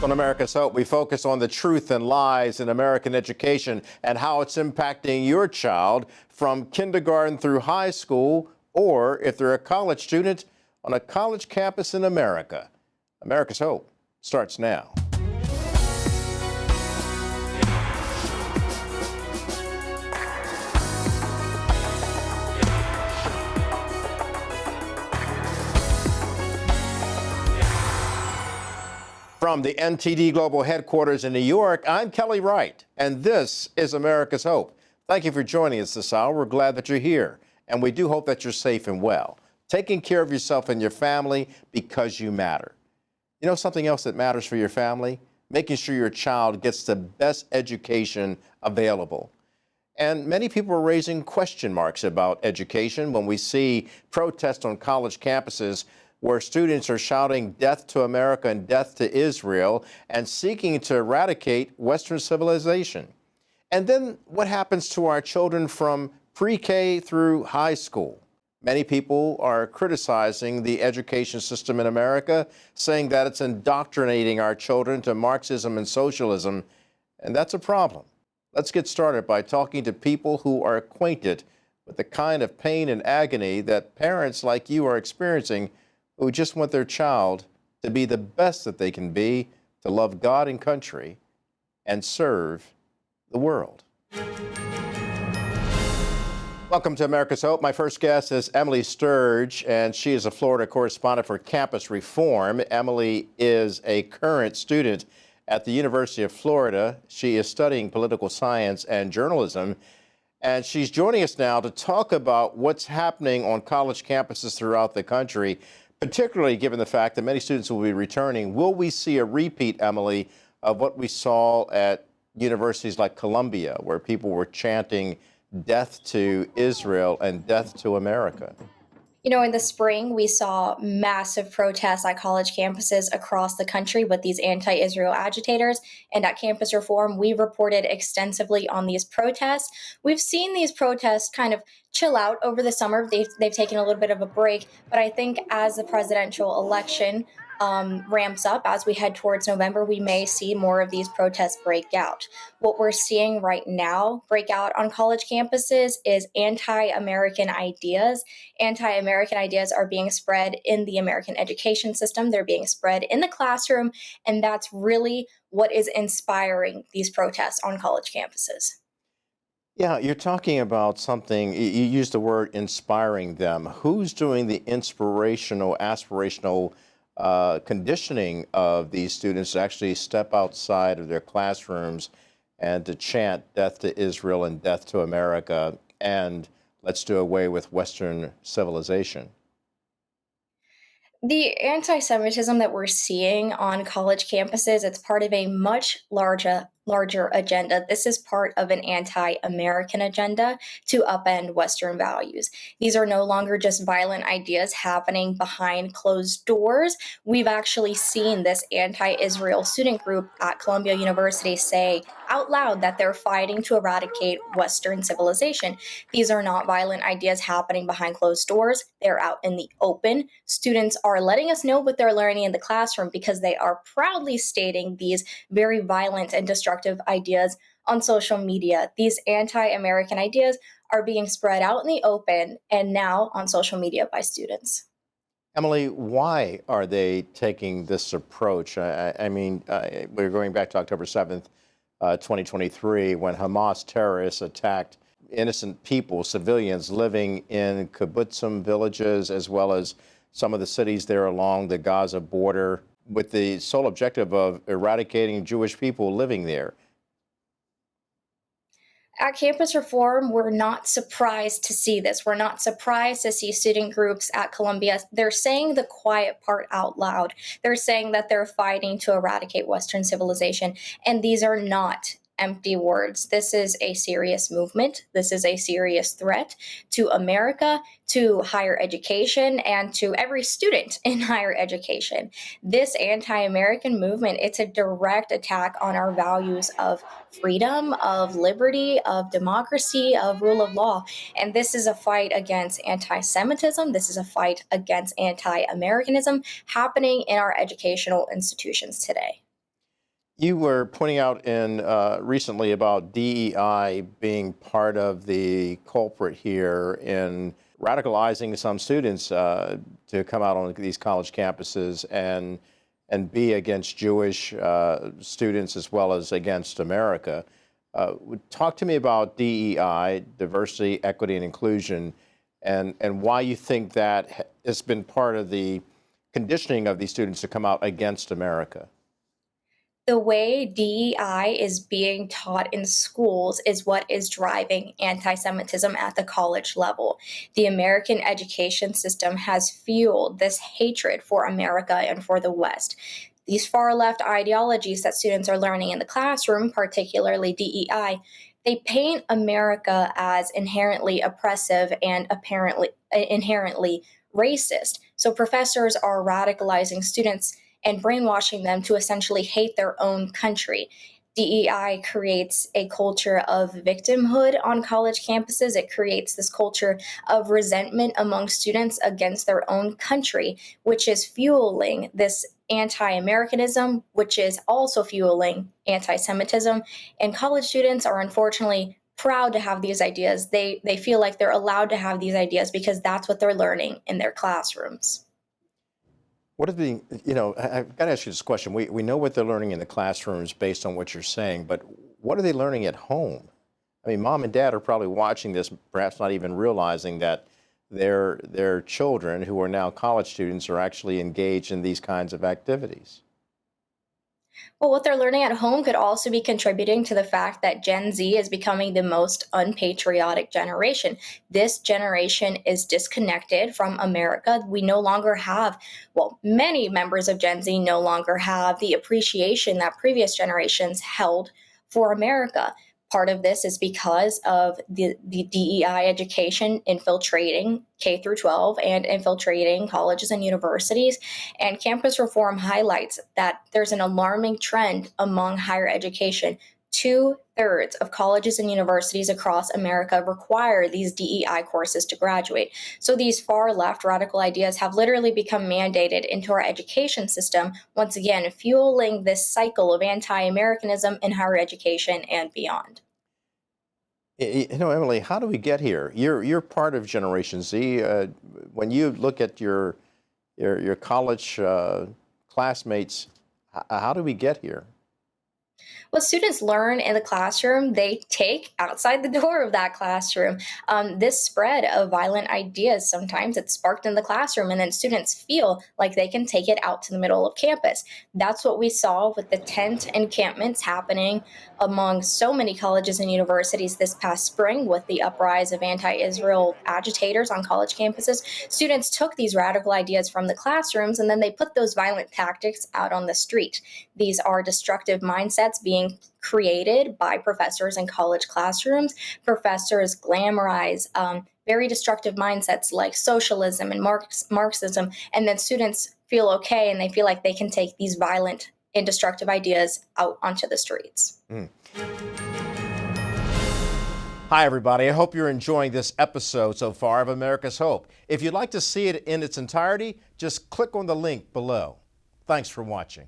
On America's Hope, we focus on the truth and lies in American education and how it's impacting your child from kindergarten through high school, or if they're a college student on a college campus in America. America's Hope starts now. From the NTD Global Headquarters in New York, I'm Kelly Wright, and this is America's Hope. Thank you for joining us this hour. We're glad that you're here, and we do hope that you're safe and well, taking care of yourself and your family because you matter. You know something else that matters for your family? Making sure your child gets the best education available. And many people are raising question marks about education when we see protests on college campuses where students are shouting death to America and death to Israel and seeking to eradicate Western civilization. And then what happens to our children from pre-K through high school? Many people are criticizing the education system in America, saying that it's indoctrinating our children to Marxism and socialism, and that's a problem. Let's get started by talking to people who are acquainted with the kind of pain and agony that parents like you are experiencing, who just want their child to be the best that they can be, to love God and country, and serve the world. Welcome to America's Hope. My first guest is Emily Sturge, and she is a Florida correspondent for Campus Reform. Emily is a current student at the University of Florida. She is studying political science and journalism, and she's joining us now to talk about what's happening on college campuses throughout the country, particularly given the fact that many students will be returning. Will we see a repeat, Emily, of what we saw at universities like Columbia, where people were chanting death to Israel and death to America? You know, in the spring, we saw massive protests at college campuses across the country with these anti-Israel agitators. And at Campus Reform, we reported extensively on these protests. We've seen these protests kind of chill out over the summer. They've taken a little bit of a break. But I think as the presidential election ramps up, as we head towards November, we may see more of these protests break out. What we're seeing right now break out on college campuses is anti-American ideas. Anti-American ideas are being spread in the American education system. They're being spread in the classroom, and that's really what is inspiring these protests on college campuses. Yeah, you're talking about something, you used the word inspiring them. Who's doing the inspirational, aspirational conditioning of these students to actually step outside of their classrooms and to chant death to Israel and death to America and let's do away with Western civilization? The anti-Semitism that we're seeing on college campuses, it's part of a much larger agenda. This is part of an anti-American agenda to upend Western values. These are no longer just violent ideas happening behind closed doors. We've actually seen this anti-Israel student group at Columbia University say out loud that they're fighting to eradicate Western civilization. These are not violent ideas happening behind closed doors. They're out in the open. Students are letting us know what they're learning in the classroom because they are proudly stating these very violent and destructive ideas on social media. These anti-American ideas are being spread out in the open and now on social media by students. Emily, why are they taking this approach? I mean, we're going back to October 7th, 2023, when Hamas terrorists attacked innocent people, civilians living in kibbutzim villages, as well as some of the cities there along the Gaza border, with the sole objective of eradicating Jewish people living there. At Campus Reform, we're not surprised to see this. We're not surprised to see student groups at Columbia. They're saying the quiet part out loud. They're saying that they're fighting to eradicate Western civilization. And these are not empty words. This is a serious movement. This is a serious threat to America, to higher education, and to every student in higher education. This anti-American movement, it's a direct attack on our values of freedom, of liberty, of democracy, of rule of law. And this is a fight against anti-Semitism. This is a fight against anti-Americanism happening in our educational institutions today. You were pointing out in recently about DEI being part of the culprit here in radicalizing some students to come out on these college campuses and be against Jewish students as well as against America. Talk to me about DEI, diversity, equity, and inclusion, and why you think that has been part of the conditioning of these students to come out against America. The way DEI is being taught in schools is what is driving anti Semitism at the college level. The American education system has fueled this hatred for America and for the West. These far left ideologies that students are learning in the classroom, particularly DEI, they paint America as inherently oppressive and apparently inherently racist. So professors are radicalizing students and brainwashing them to essentially hate their own country. DEI creates a culture of victimhood on college campuses. It creates this culture of resentment among students against their own country, which is fueling this anti Americanism, which is also fueling anti Semitism. And college students are unfortunately proud to have these ideas. They feel like they're allowed to have these ideas because that's what they're learning in their classrooms. What are the, I've got to ask you this question. We know what they're learning in the classrooms based on what you're saying, but what are they learning at home? I mean, mom and dad are probably watching this, perhaps not even realizing that their children, who are now college students, are actually engaged in these kinds of activities. Well, what they're learning at home could also be contributing to the fact that Gen Z is becoming the most unpatriotic generation. This generation is disconnected from America. We no longer have, well, many members of Gen Z no longer have the appreciation that previous generations held for America. Part of this is because of the DEI education infiltrating K through 12 and infiltrating colleges and universities. And campus reform highlights that there's an alarming trend among higher education. 2/3 of colleges and universities across America require these DEI courses to graduate. So these far left radical ideas have literally become mandated into our education system, once again, fueling this cycle of anti-Americanism in higher education and beyond. Emily, how do we get here? You're part of Generation Z. When you look at your college classmates, how do we get here? What students learn in the classroom, they take outside the door of that classroom. This spread of violent ideas, sometimes it's sparked in the classroom, and then students feel like they can take it out to the middle of campus. That's what we saw with the tent encampments happening among so many colleges and universities this past spring with the uprise of anti-Israel agitators on college campuses. Students took these radical ideas from the classrooms and then they put those violent tactics out on the street. These are destructive mindsets being created by professors in college classrooms. Professors glamorize very destructive mindsets like socialism and Marxism, and then students feel okay and they feel like they can take these violent and destructive ideas out onto the streets. Hi, everybody. I hope you're enjoying this episode so far of America's Hope. If you'd like to see it in its entirety, just click on the link below. Thanks for watching.